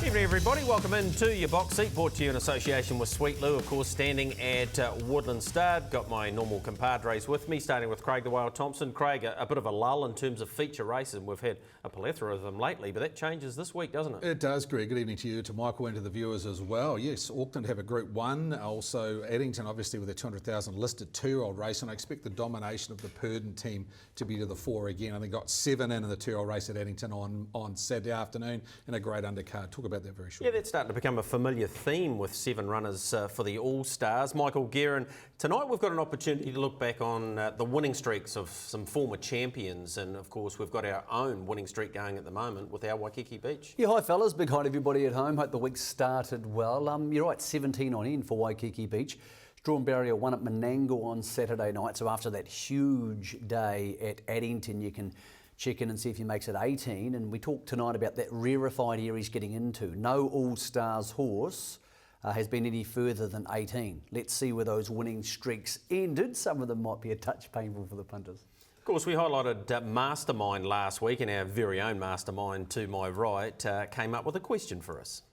Evening, everybody. Welcome into your box seat, brought to you in association with Sweet Lou, of course, standing at Woodland Stud. Got my normal compadres with me, starting with Craig the Whale Thompson. Craig, a bit of a lull in terms of feature races. We've had a plethora of them lately, but that changes this week, doesn't it? It does, Greg. Good evening to you, to Michael, and to the viewers as well. Yes, Auckland have a Group 1. Also, Addington, obviously, with their 200,000 listed 2-year-old race, and I expect the domination of the Purdon team to be to the fore again. I think got 7 in the 2-year-old race at Addington on Saturday afternoon, and a great undercard. Talk about that very shortly. Yeah, that's starting to become a familiar theme with 7 runners for the All-Stars. Michael Guerin, tonight we've got an opportunity to look back on the winning streaks of some former champions, and of course we've got our own winning streak going at the moment with our Waikiki Beach. Yeah, hi fellas, big hi to everybody at home. Hope the week started well. You're right, 17 on end for Waikiki Beach. Strawn Barrier won at Menangle on Saturday night, so after that huge day at Addington, you can check in and see if he makes it 18. And we talked tonight about that rarefied area he's getting into. No All-Stars horse has been any further than 18. Let's see where those winning streaks ended. Some of them might be a touch painful for the punters. Of course, we highlighted Mastermind last week, and our very own Mastermind to my right came up with a question for us.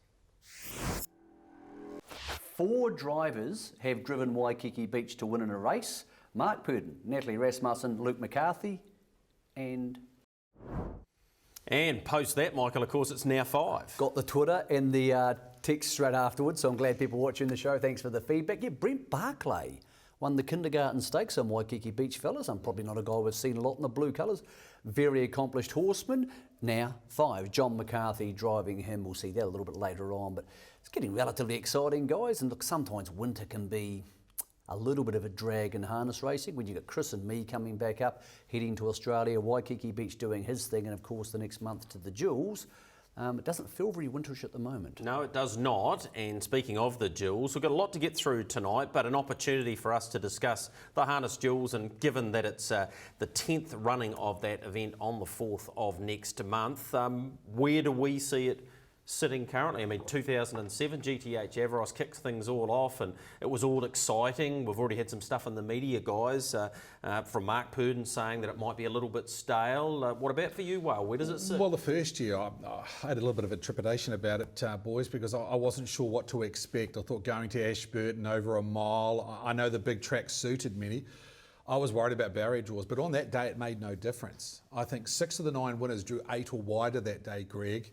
4 drivers have driven Waikiki Beach to win in a race. Mark Purdon, Natalie Rasmussen, Luke McCarthy, and post that, Michael, of course, it's now 5. got the Twitter and the text straight afterwards, so I'm glad people watching the show. Thanks for the feedback. Yeah, Brent Barclay won the Kindergarten Stakes on Waikiki Beach, fellas. I'm probably not a guy we've seen a lot in the blue colours. Very accomplished horseman. Now 5. John McCarthy driving him. We'll see that a little bit later on, but it's getting relatively exciting, guys. And look, sometimes winter can be a little bit of a drag in harness racing when you got Chris and me coming back up, heading to Australia, Waikiki Beach doing his thing, and of course the next month to the Jewels. It doesn't feel very winterish at the moment. No, it does not. And speaking of the Jewels, we've got a lot to get through tonight, but an opportunity for us to discuss the Harness Jewels. And given that it's the 10th running of that event on the 4th of next month, where do we see it sitting currently? I mean, 2007, GTH Averross kicked things all off and it was all exciting. We've already had some stuff in the media, guys, from Mark Purdon saying that it might be a little bit stale. What about for you, Whale? Where does it sit? Well, the first year, I had a little bit of a trepidation about it, boys, because I wasn't sure what to expect. I thought going to Ashburton over a mile, I know the big track suited many. I was worried about barrier draws, but on that day it made no difference. I think 6 of the 9 winners drew 8 or wider that day, Greg.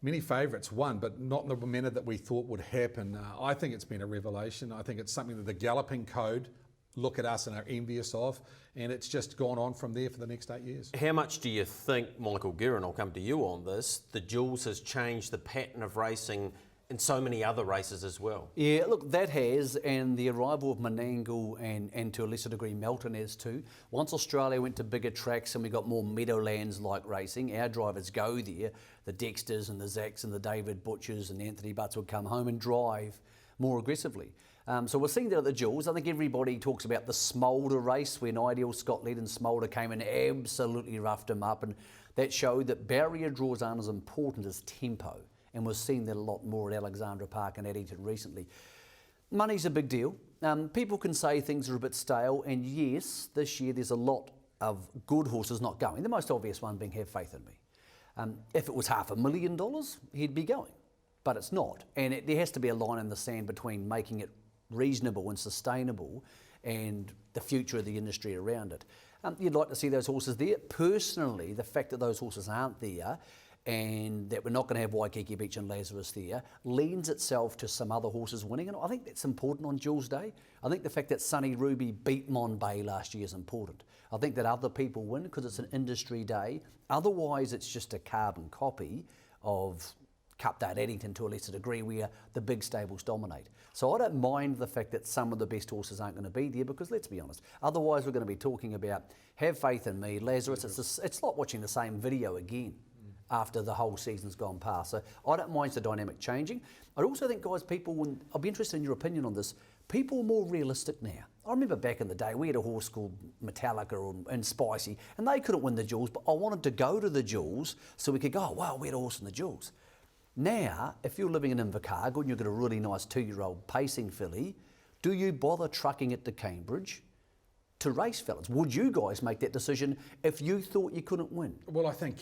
Many favourites won, but not in the manner that we thought would happen. I think it's been a revelation. I think it's something that the Galloping Code look at us and are envious of, and it's just gone on from there for the next 8 years. How much do you think, Michael Guerin, I'll come to you on this, the Jewels has changed the pattern of racing in so many other races as well? Yeah, look, that has, and the arrival of Menangle and to a lesser degree Melton has too. Once Australia went to bigger tracks and we got more Meadowlands-like racing, our drivers go there. The Dexters and the Zacks and the David Butchers and the Anthony Butts would come home and drive more aggressively. So we're seeing that at the Jewels. I think everybody talks about the Smolder race when Ideal Scott led and Smolder came and absolutely roughed him up, and that showed that barrier draws aren't as important as tempo. And we're seeing that a lot more at Alexandra Park and Addington recently. Money's a big deal. People can say things are a bit stale, and yes, this year there's a lot of good horses not going. The most obvious one being Have Faith in Me. If it was $500,000, he'd be going, but it's not. And there has to be a line in the sand between making it reasonable and sustainable and the future of the industry around it. You'd like to see those horses there. Personally, the fact that those horses aren't there and that we're not going to have Waikiki Beach and Lazarus there lends itself to some other horses winning, and I think that's important on Jules Day. I think the fact that Sunny Ruby beat Mon Bay last year is important. I think that other people win because it's an industry day. Otherwise, it's just a carbon copy of Cup Day at Addington to a lesser degree where the big stables dominate. So I don't mind the fact that some of the best horses aren't going to be there because let's be honest, otherwise we're going to be talking about Have Faith in Me, Lazarus. It's like watching the same video again after the whole season's gone past. So I don't mind the dynamic changing. I also think, guys, I'll be interested in your opinion on this, people are more realistic now. I remember back in the day, we had a horse called Metallica and Spicy, and they couldn't win the Jewels, but I wanted to go to the Jewels so we could go, oh, wow, we had a horse in the Jewels. Now, if you're living in Invercargill and you've got a really nice 2-year-old pacing filly, do you bother trucking it to Cambridge to race, fellas? Would you guys make that decision if you thought you couldn't win? Well, I think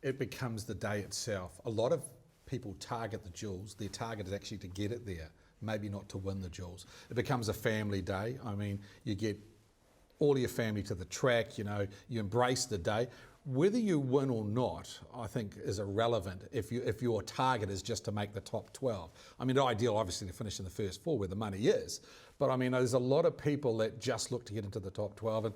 it becomes the day itself. A lot of people target the jewels, their target is actually to get it there, maybe not to win the jewels. It becomes a family day. I mean, you get all your family to the track, you know, you embrace the day. Whether you win or not, I think, is irrelevant if your target is just to make the top 12. I mean, the ideal, obviously, to finish in the first 4 where the money is. But I mean, there's a lot of people that just look to get into the top 12. And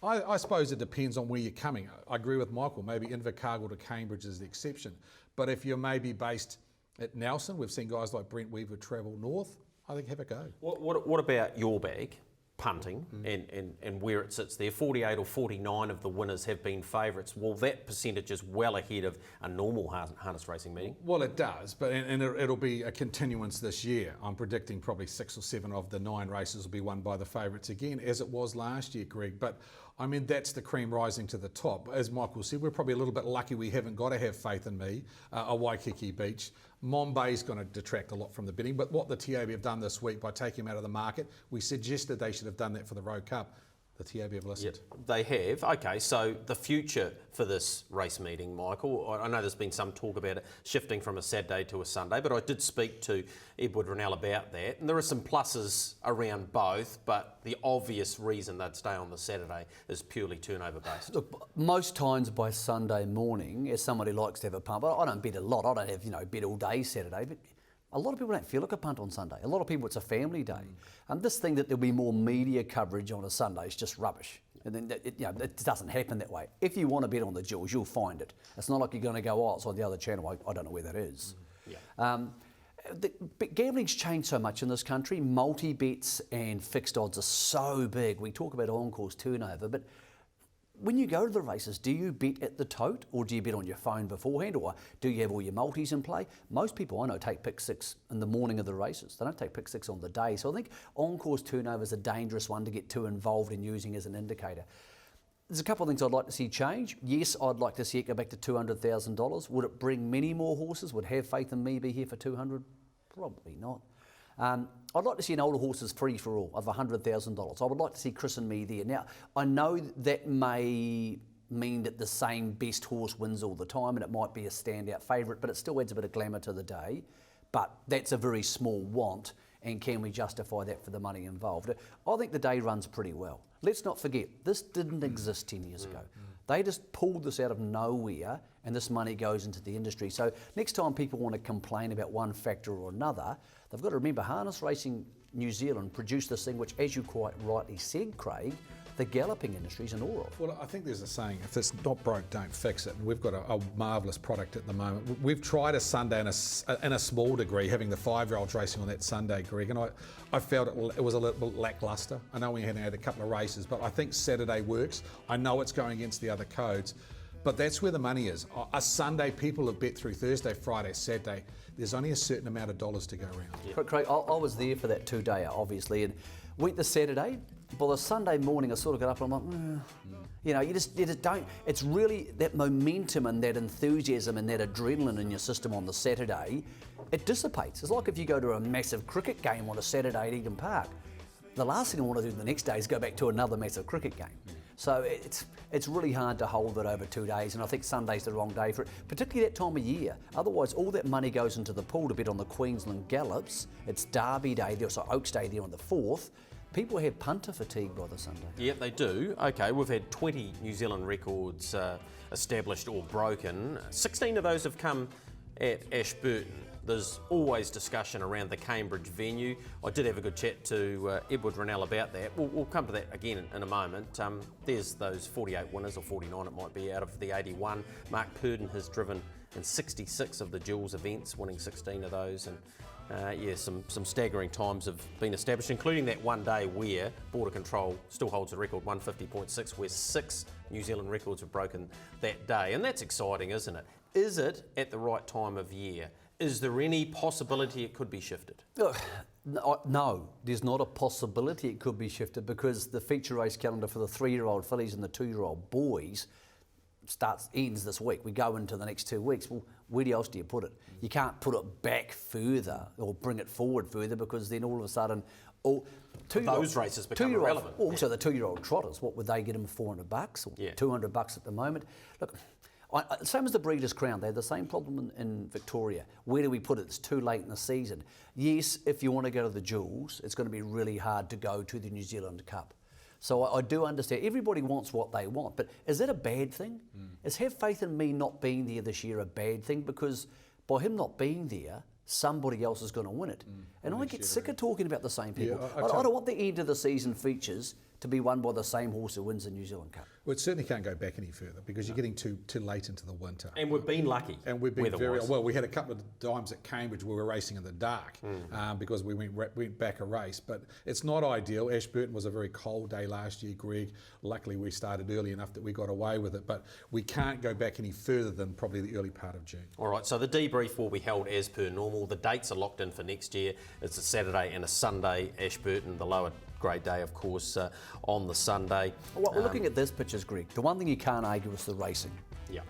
I suppose it depends on where you're coming. I agree with Michael, maybe Invercargill to Cambridge is the exception. But if you're maybe based at Nelson, we've seen guys like Brent Weaver travel north, I think have a go. What about your bag? Punting and where it sits there. 48 or 49 of the winners have been favourites. Well, that percentage is well ahead of a normal harness racing meeting. Well, it does, but it'll be a continuance this year. I'm predicting probably 6 or 7 of the 9 races will be won by the favourites again, as it was last year, Greg. But I mean, that's the cream rising to the top. As Michael said, we're probably a little bit lucky we haven't got to have Faith in Me, a Waikiki Beach. Mombai's going to detract a lot from the bidding, but what the TAB have done this week by taking him out of the market, we suggested they should have done that for the Road Cup. The TAB have listened. Yep, they have. Okay, so the future for this race meeting, Michael, I know there's been some talk about it shifting from a Saturday to a Sunday, but I did speak to Edward Rennell about that, and there are some pluses around both, but the obvious reason they'd stay on the Saturday is purely turnover based. Look, most times by Sunday morning, as somebody likes to have a punt, I don't bet a lot, I don't have, bet all day Saturday, but a lot of people don't feel like a punt on Sunday. A lot of people, it's a family day. And this thing that there'll be more media coverage on a Sunday is just rubbish. And then it doesn't happen that way. If you want to bet on the jewels, you'll find it. It's not like you're going to go, it's on the other channel. I don't know where that is. But gambling's changed so much in this country. Multi-bets and fixed odds are so big. We talk about on-course turnover, but when you go to the races, do you bet at the tote or do you bet on your phone beforehand, or do you have all your multis in play? Most people I know take pick 6 in the morning of the races. They don't take pick 6 on the day. So I think on-course turnover is a dangerous one to get too involved in using as an indicator. There's a couple of things I'd like to see change. Yes, I'd like to see it go back to $200,000. Would it bring many more horses? Would Have Faith in Me be here for 200? Probably not. I'd like to see an older horses free for all of $100,000. I would like to see Chris and Me there. Now, I know that may mean that the same best horse wins all the time and it might be a standout favourite, but it still adds a bit of glamour to the day. But that's a very small want, and can we justify that for the money involved? I think the day runs pretty well. Let's not forget, this didn't exist 10 years ago. They just pulled this out of nowhere and this money goes into the industry. So next time people want to complain about one factor or another, they've got to remember Harness Racing New Zealand produced this thing which, as you quite rightly said, Craig, the galloping industry's in awe of. Well, I think there's a saying, if it's not broke, don't fix it. And we've got a marvellous product at the moment. We've tried a Sunday in a small degree, having the 5-year-olds racing on that Sunday, Greg, and I felt it was a little bit lacklustre. I know we had a couple of races, but I think Saturday works. I know it's going against the other codes, but that's where the money is. A Sunday, people have bet through Thursday, Friday, Saturday. There's only a certain amount of dollars to go around. Yeah. Craig, I was there for that 2-dayer, obviously, and went the Saturday. By the Sunday morning, I sort of got up and I'm like, you just don't. It's really that momentum and that enthusiasm and that adrenaline in your system on the Saturday, it dissipates. It's like if you go to a massive cricket game on a Saturday at Eden Park. The last thing I want to do the next day is go back to another massive cricket game. So it's really hard to hold it over 2 days, and I think Sunday's the wrong day for it, particularly that time of year. Otherwise, all that money goes into the pool to bet on the Queensland Gallops. It's Derby Day, there's also Oaks Day there on the 4th. People have punter fatigue by the Sunday. Yep, they do. Okay, we've had 20 New Zealand records established or broken. 16 of those have come at Ashburton. There's always discussion around the Cambridge venue. I did have a good chat to Edward Rennell about that. We'll come to that again in a moment. There's those 48 winners, or 49 it might be, out of the 81. Mark Purdon has driven in 66 of the Jules events, winning 16 of those. And some staggering times have been established, including that one day where Border Control still holds the record, 150.6, where 6 New Zealand records were broken that day. And that's exciting, isn't it? Is it at the right time of year? Is there any possibility it could be shifted? No, there's not a possibility it could be shifted, because the feature race calendar for the 3-year-old fillies and the 2-year-old boys ends this week. We go into the next 2 weeks. Well, where else do you put it? You can't put it back further or bring it forward further, because then all of a sudden, those races become irrelevant. Also, the 2-year-old trotters, what would they get them, $400 or $200 at the moment? Look, Same as the Breeders' Crown, they had the same problem in Victoria. Where do we put it? It's too late in the season. Yes, if you want to go to the Jewels, it's going to be really hard to go to the New Zealand Cup. So I do understand. Everybody wants what they want, but is that a bad thing? Is Have Faith in Me not being there this year a bad thing? Because by him not being there, somebody else is going to win it. And I get sick of talking about the same people. Yeah, I don't want the end of the season features to be won by the same horse who wins the New Zealand Cup. Well, it certainly can't go back any further because you're getting too late into the winter. And we've been lucky. And we've been very weather-wise. well. We had a couple of times at Cambridge where we were racing in the dark because we went back a race. But it's not ideal. Ashburton was a very cold day last year, Greg. Luckily, we started early enough that we got away with it. But we can't go back any further than probably the early part of June. All right, so the debrief will be held as per normal. The dates are locked in for next year. It's a Saturday and a Sunday. Ashburton, the lower grade day, of course, on the Sunday. Well, we're looking at this pictures, Greg. The one thing you can't argue is the racing. Yeah.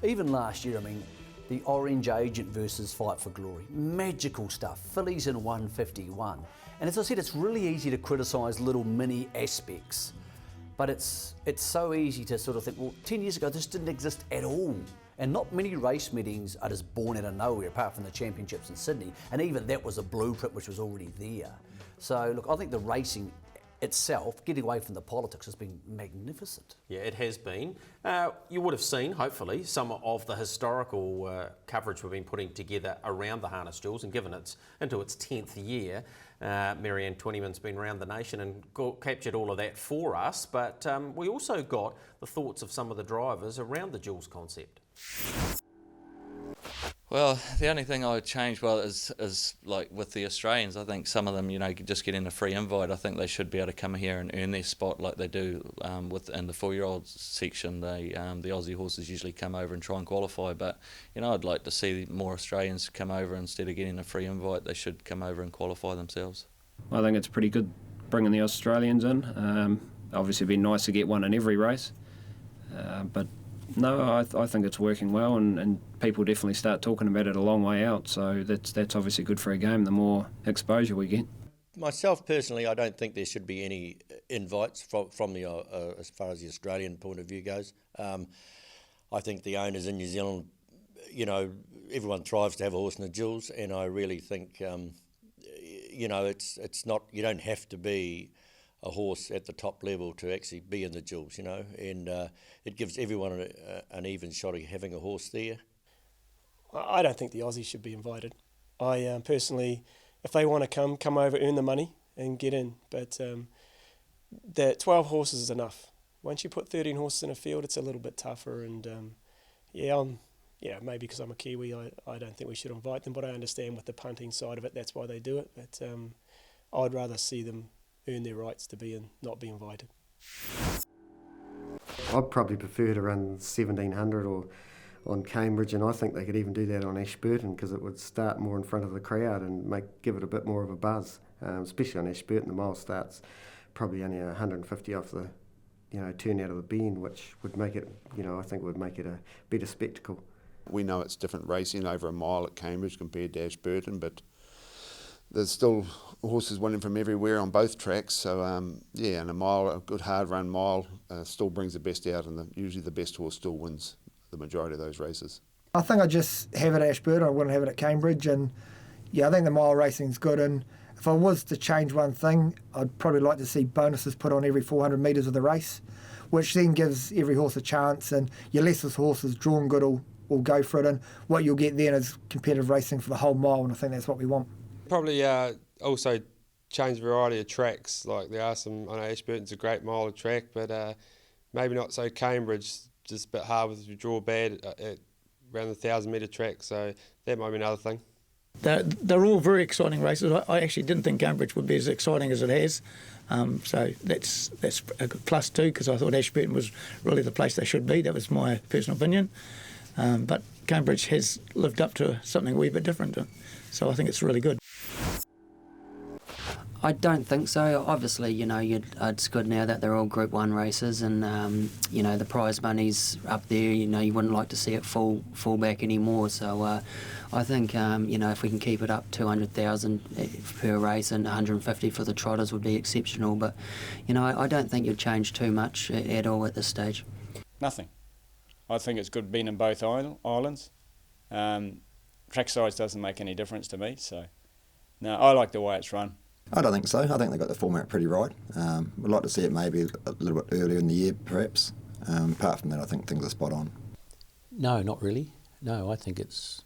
Even last year, I mean, the Orange Agent versus Fight for Glory. Magical stuff. Fillies in 151. And as I said, it's really easy to criticise little mini aspects. But it's so easy to sort of think, well, 10 years ago, this didn't exist at all. And not many race meetings are just born out of nowhere, apart from the championships in Sydney. And even that was a blueprint which was already there. So, look, I think the racing itself, getting away from the politics, has been magnificent. Yeah, it has been. You would have seen, hopefully, some of the historical coverage we've been putting together around the Harness Jewels, and given it's into its 10th year, Marianne Twentyman's been around the nation and captured all of that for us, but we also got the thoughts of some of the drivers around the Jewels concept. Well, the only thing I would change, is like with the Australians, I think some of them, just getting a free invite. I think they should be able to come here and earn their spot like they do in the 4-year-old section. The Aussie horses usually come over and try and qualify, but I'd like to see more Australians come over instead of getting a free invite. They should come over and qualify themselves. I think it's pretty good bringing the Australians in. Obviously, it'd be nice to get one in every race, but. No, I think it's working well, and people definitely start talking about it a long way out. So that's obviously good for a game. The more exposure we get. Myself personally, I don't think there should be any invites from the as far as the Australian point of view goes. I think the owners in New Zealand, everyone thrives to have a horse in the Jewels, and I really think, it's not. You don't have to be a horse at the top level to actually be in the Jewels, and it gives everyone an even shot of having a horse there. I don't think the Aussies should be invited. I personally, if they want to come over, earn the money and get in, but the 12 horses is enough. Once you put 13 horses in a field, it's a little bit tougher, and maybe because I'm a Kiwi, I don't think we should invite them, but I understand with the punting side of it, that's why they do it, but I'd rather see them earn their rights to be and not be invited. I'd probably prefer to run 1700 or on Cambridge, and I think they could even do that on Ashburton because it would start more in front of the crowd and give it a bit more of a buzz, especially on Ashburton. The mile starts probably only 150 off the turn out of the bend, which would make it, I think would make it a better spectacle. We know it's different racing over a mile at Cambridge compared to Ashburton, but there's still horses winning from everywhere on both tracks. So, and a mile, a good hard run mile, still brings the best out, and usually the best horse still wins the majority of those races. I think I'd just have it at Ashburton. I wouldn't have it at Cambridge. And I think the mile racing's good. And if I was to change one thing, I'd probably like to see bonuses put on every 400 metres of the race, which then gives every horse a chance. And your lesser horses drawn good will go for it. And what you'll get then is competitive racing for the whole mile. And I think that's what we want. Probably also change variety of tracks. Like there are some, I know Ashburton's a great mile of track, but maybe not so Cambridge, just a bit hard with the draw bad at around the 1,000 metre track, so that might be another thing. They're all very exciting races. I actually didn't think Cambridge would be as exciting as it has, so that's a good plus too, because I thought Ashburton was really the place they should be. That was my personal opinion, but Cambridge has lived up to something a wee bit different, so I think it's really good. I don't think so. Obviously, it's good now that they're all Group 1 races, and the prize money's up there. You wouldn't like to see it fall back anymore. So I think if we can keep it up 200,000 per race and 150 for the trotters would be exceptional. But I don't think you'd change too much at all at this stage. Nothing. I think it's good being in both islands. Track size doesn't make any difference to me, so no, I like the way it's run. I don't think so. I think they got the format pretty right. We'd like to see it maybe a little bit earlier in the year, perhaps. Apart from that, I think things are spot on. No, not really. No, I think it's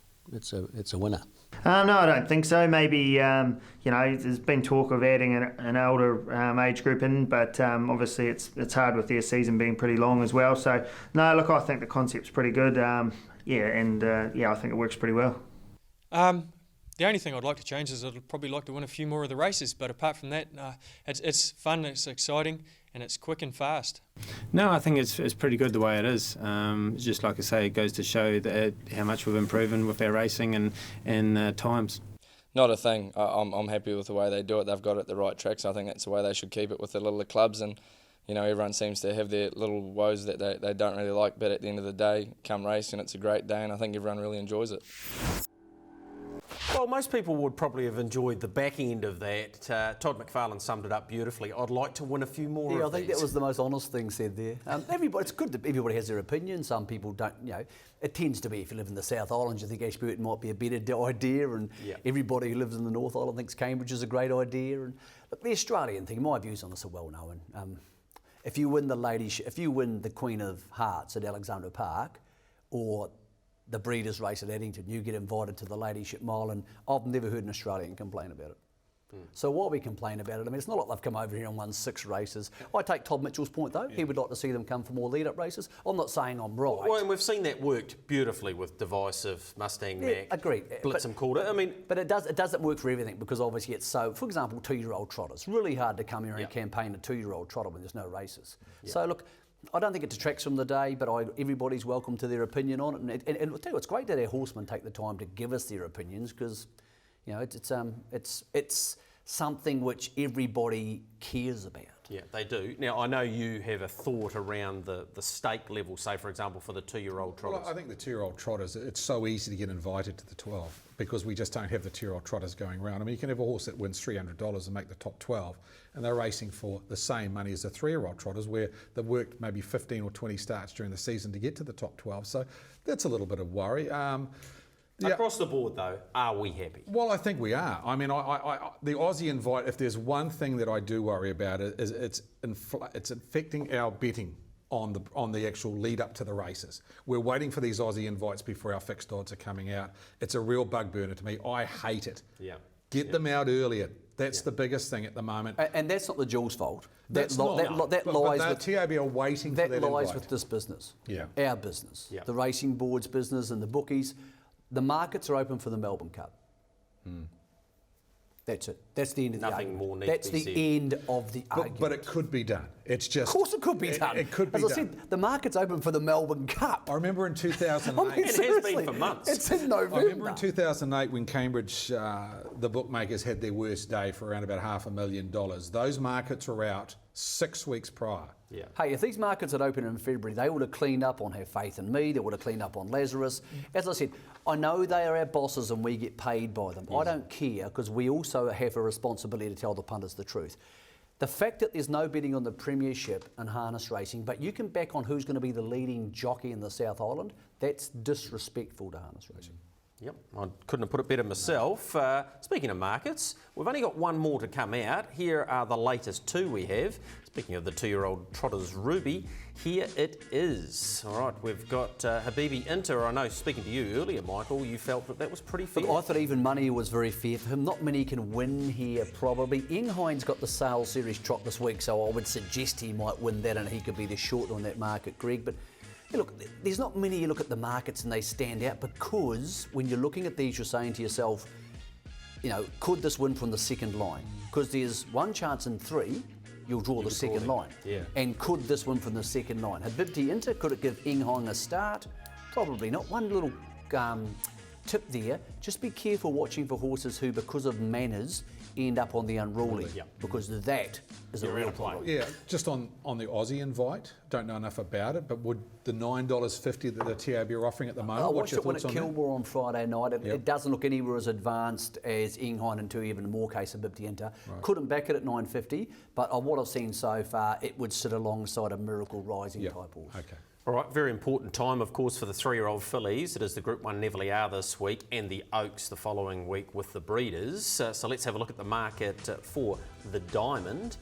a winner. No, I don't think so. Maybe, there's been talk of adding an older age group in, but obviously it's hard with their season being pretty long as well. So, no, look, I think the concept's pretty good. I think it works pretty well. The only thing I'd like to change is I'd probably like to win a few more of the races, but apart from that, it's fun, it's exciting, and it's quick and fast. No, I think it's pretty good the way it is. Just like I say, it goes to show that how much we've improved with our racing and times. Not a thing. I'm happy with the way they do it. They've got it at the right tracks. I think that's the way they should keep it with the littler clubs. And everyone seems to have their little woes that they don't really like. But at the end of the day, come racing, it's a great day, and I think everyone really enjoys it. Well, most people would probably have enjoyed the back end of that. Todd McFarlane summed it up beautifully. I'd like to win a few more of I think these. that was the most honest thing said there. It's good that everybody has their opinion. Some people don't, it tends to be if you live in the South Island, you think Ashburton might be a better idea, and everybody who lives in the North Island thinks Cambridge is a great idea. And look, the Australian thing, my views on this are well known. If you win the Queen of Hearts at Alexandra Park, or the Breeders' Race at Addington, you get invited to the Ladyship Mile, and I've never heard an Australian complain about it. So why we complain about it? I mean, it's not like they've come over here and won 6 races. I take Todd Mitchell's point, though. He would like to see them come for more lead-up races. I'm not saying I'm right. Well, and we've seen that worked beautifully with Divisive, Mustang Mac, agreed. Blitzham called it. But it doesn't work for everything, because obviously it's so. For example, 2-year-old trotters. Really hard to come here and campaign a 2-year-old trotter when there's no races. So look, I don't think it detracts from the day, but everybody's welcome to their opinion on it. And I'll tell you, it's great that our horsemen take the time to give us their opinions, because it's something which everybody cares about. Yeah, they do. Now, I know you have a thought around the stake level, say, for example, for the 2-year-old trotters. Well, I think the 2-year-old trotters, it's so easy to get invited to the 12 because we just don't have the 2-year-old trotters going around. I mean, you can have a horse that wins $300 and make the top 12, and they're racing for the same money as the 3-year-old trotters, where they've worked maybe 15 or 20 starts during the season to get to the top 12. So that's a little bit of worry. Across the board, though, are we happy? Well, I think we are. I mean, the Aussie Invite, if there's one thing that I do worry about, is it's affecting our betting on the actual lead up to the races. We're waiting for these Aussie Invites before our fixed odds are coming out. It's a real bug burner to me. I hate it. Get them out earlier. That's the biggest thing at the moment. And that's not the Jules' fault. That lies with TAB are waiting for that invite. That lies with this business. Our business. The racing board's business and the bookies. The markets are open for the Melbourne Cup. That's it. That's the end of the argument. Nothing more needs That's to be the said. end of the argument. But it could be done. It's just... Of course it could be done. It could be done. done. As I said, the market's open for the Melbourne Cup. I remember in 2008... I mean, it has been for months. It's in November. I remember in 2008 when Cambridge, the bookmakers had their worst day for around about $500,000. Those markets were out 6 weeks prior. Hey, if these markets had opened in February, they would have cleaned up on Have Faith in Me, they would have cleaned up on Lazarus. As I said, I know they are our bosses and we get paid by them. I don't care, because we also have a responsibility to tell the punters the truth. The fact that there's no betting on the Premiership and harness racing, but you can back on who's going to be the leading jockey in the South Island, that's disrespectful to harness racing. Yep, I couldn't have put it better myself. Speaking of markets, we've only got one more to come out. Here are the latest 2 we have. Speaking of the 2-year-old Trotters Ruby, here it is. All right, we've got Habibi Inter. I know, speaking to you earlier, Michael, you felt that was pretty fair. Look, I thought even money was very fair for him. Not many can win here, probably. Inghind's got the Sales Series trot this week, so I would suggest he might win that and he could be the short on that market, Greg. But hey, look, there's not many you look at the markets and they stand out, because when you're looking at these, you're saying to yourself, could this win from the second line? Because there's one chance in 3 you'll draw the second line. And could this win from the second line? Habibti Inter, could it give Inghind a start? Probably not. One little tip there, just be careful watching for horses who, because of manners, end up on the unruly, because that is a real problem. Yeah, just on the Aussie Invite, don't know enough about it, but would the $9.50 that the TAB are offering at the moment, I what's watched your it when thoughts at on that? Kilmore on Friday night. It doesn't look anywhere as advanced as Inghind, and to even more case of Habibti Inter. Couldn't back it at $9.50, but on what I've seen so far, it would sit alongside a Miracle Rising type horse. Okay. All right, very important time, of course, for the 3-year-old fillies. It is the Group 1 Neville this week and the Oaks the following week with the breeders. So let's have a look at the market for the Diamond.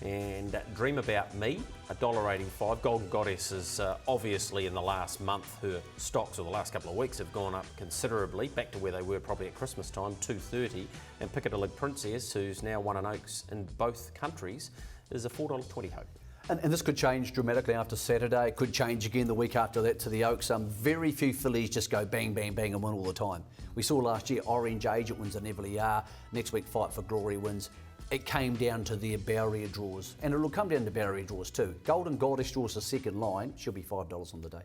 And Dream About Me, $1.85. Golden Goddess is obviously in the last month, her stocks or the last couple of weeks have gone up considerably, back to where they were probably at Christmas time, $2.30. And Piccadilly Princess, who's now won an Oaks in both countries, is a $4.20 hope. And this could change dramatically after Saturday. It could change again the week after that to the Oaks. Very few fillies just go bang, bang, bang and win all the time. We saw last year Orange Agent wins a Neville. Next week Fight for Glory wins. It came down to their barrier draws, and it'll come down to barrier draws too. Golden Goddess draws the second line, she'll be $5 on the day.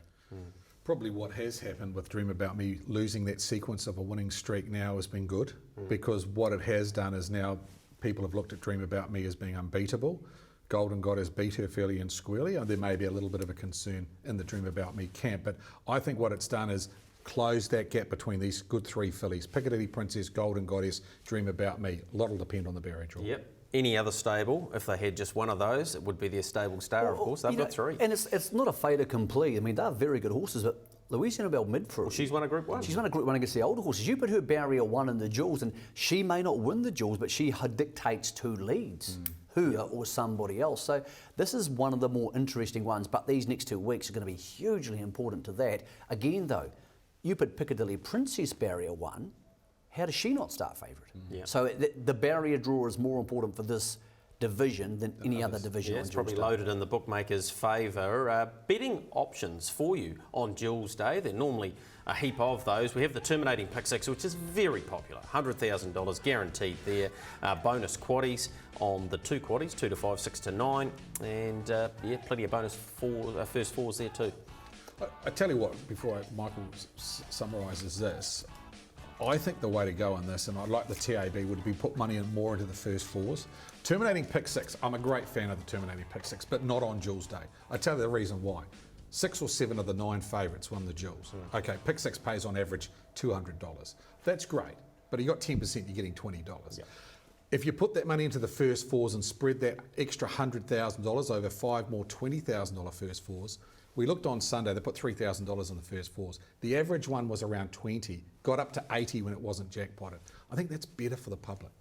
Probably what has happened with Dream About Me losing that sequence of a winning streak now has been good, because what it has done is now people have looked at Dream About Me as being unbeatable. Golden Goddess beat her fairly and squarely, and there may be a little bit of a concern in the Dream About Me camp, but I think what it's done is close that gap between these good 3 fillies. Piccadilly Princess, Golden Goddess, Dream About Me. A lot will depend on the barrier draw. Yep. Any other stable, if they had just one of those, it would be their stable star, of course. They've got 3. And it's not a fait accompli. I mean, they're very good horses, but Louisiana Belle Midford. Well, she's won a Group 1. She's won a Group 1 against the older horses. You put her barrier 1 in the Jewels, and she may not win the Jewels, but she dictates 2 leads. Her or somebody else. So this is one of the more interesting ones, but these next 2 weeks are going to be hugely important to that. Again, though, you put Piccadilly Princess barrier 1, how does she not start favourite? So the barrier draw is more important for this division than any other division. Yeah, it's probably loaded in the bookmakers' favour. Betting options for you on Jules Day, they're normally a heap of those. We have the Terminating Pick 6, which is very popular, $100,000 guaranteed there. Bonus quaddies on the 2 quaddies, 2 to 5, 6 to 9, and yeah, plenty of bonus first fours there too. I tell you what, before Michael summarises this, I think the way to go on this, and I'd like the TAB, would be put money in more into the first fours. Terminating Pick 6, I'm a great fan of the Terminating Pick 6, but not on Jules Day. I tell you the reason why. 6 or 7 of the 9 favourites won the Jules. Okay, Pick 6 pays on average $200. That's great, but you got 10%, you're getting $20. If you put that money into the first fours and spread that extra $100,000 over 5 more $20,000 first fours, we looked on Sunday, they put $3,000 in the first fours. The average one was around 20, got up to 80 when it wasn't jackpotted. I think that's better for the public.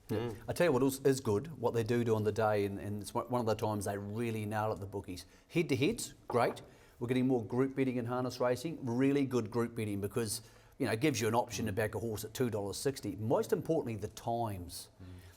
I tell you what is good, what they do on the day, and it's one of the times they really nail it, the bookies. Head-to-heads, great. We're getting more group betting in harness racing, really good group betting, because it gives you an option to back a horse at $2.60. Most importantly, the times.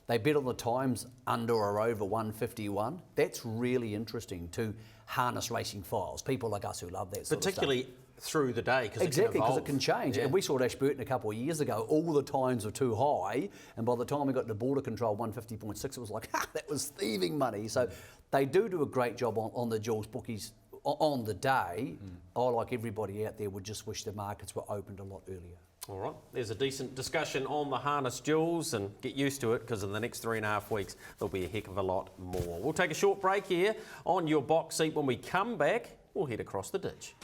They bet on the times under or over 151. That's really interesting to harness racing files, people like us who love that sort of stuff. Particularly through the day, because exactly, because it can change. Yeah. And we saw at Ashburton a couple of years ago, all the times were too high, and by the time we got to border control 150.6, it was like, that was thieving money. So they do a great job on the Jules bookies on the day. I, like everybody out there, would just wish the markets were opened a lot earlier. All right, there's a decent discussion on the harness Jules, and get used to it, because in the next 3.5 weeks there'll be a heck of a lot more. We'll take a short break here on your box seat. When we come back, we'll head across the ditch.